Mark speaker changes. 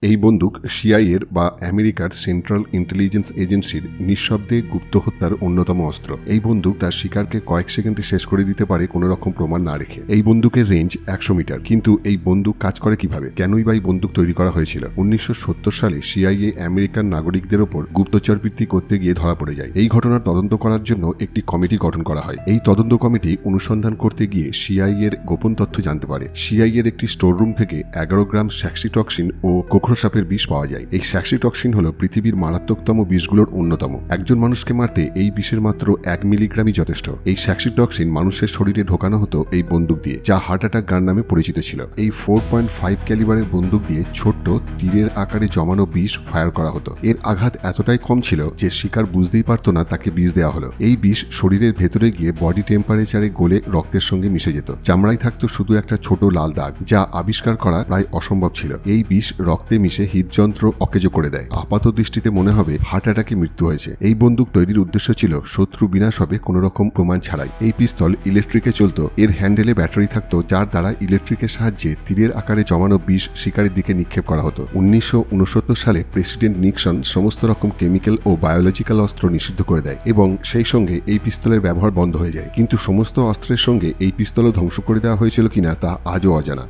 Speaker 1: এই বন্দুক সিআইএর বা আমেরিকার সেন্ট্রাল ইন্টেলিজেন্স এজেন্সির নিঃশব্দে গুপ্ত হত্যার অন্যতম অস্ত্র। এই বন্দুক তার শিকারকে কয়েক সেকেন্ডে শেষ করে দিতে পারে কোনো রকম প্রমাণ না রেখে। এই বন্দুকের রেঞ্জ 100 মিটার। কিন্তু এই বন্দুক কাজ করে কিভাবে, কেনই বা এই বন্দুক তৈরি করা হয়েছিল? 1970 সালে সিআইএ আমেরিকান নাগরিকদের ওপর গুপ্তচরবৃত্তি করতে গিয়ে ধরা পড়ে যায়। এই ঘটনার তদন্ত করার জন্য একটি কমিটি গঠন করা হয়। এই তদন্ত কমিটি অনুসন্ধান করতে গিয়ে সিআইএ এর গোপন তথ্য জানতে পারে। সিআইএ এর একটি স্টোর রুম থেকে 11 গ্রাম স্যাক্সিটক্সিন ও সাপের বিষ পাওয়া যায়। এই স্যাক্সিটক্সিন হলো পৃথিবীর মারাত্মকতম বিষগুলোর অন্যতম। একজন মানুষকে মারতে এই বিষের মাত্র 1 মিলিগ্রামই যথেষ্ট। এই স্যাক্সিটক্সিন মানুষের শরীরে ঢোকানো হতো এই বন্দুক দিয়ে, যা হার্ট অ্যাটাক গান নামে পরিচিত ছিল। এই 4.5 ক্যালিবারের বন্দুক দিয়ে ছোট্ট তীরের আকারে জমানো বিষ ফায়ার করা হতো। এর আঘাত এতটাই কম ছিল যে শিকার বুঝতেই পারত না তাকে বিষ দেওয়া হলো। এই বিষ শরীরের ভেতরে গিয়ে বডি টেম্পারেচারে গলে রক্তের সঙ্গে মিশে যেত। চামড়ায় থাকতো শুধু একটা ছোট লাল দাগ, যা আবিষ্কার করা প্রায় অসম্ভব ছিল। এই বিষ রক্তে মিশে হৃদযন্ত্র অকেজো করে দেয়। আপাত দৃষ্টিতে মনে হবে হার্ট অ্যাটাকে মৃত্যু হয়েছে। এই বন্দুক তৈরির উদ্দেশ্য ছিল শত্রু বিনাশ হবে কোনো রকম প্রমাণ ছাড়াই। এই পিস্তল ইলেকট্রিকে চলতো। এর হ্যান্ডেলে ব্যাটারি থাকতো, যার দ্বারা ইলেকট্রিকের সাহায্যে তীরের আকারে জমানো বিষ শিকারের দিকে নিক্ষেপ করা হতো। 1969 সালে প্রেসিডেন্ট নিক্সন সমস্ত রকম কেমিক্যাল ও বায়োলজিক্যাল অস্ত্র নিষিদ্ধ করে দেয় এবং সেই সঙ্গে এই পিস্তলের ব্যবহার বন্ধ হয়ে যায়। কিন্তু সমস্ত অস্ত্রের সঙ্গে এই পিস্তলও ধ্বংস করে দেওয়া হয়েছিল কিনা তা আজও অজানা।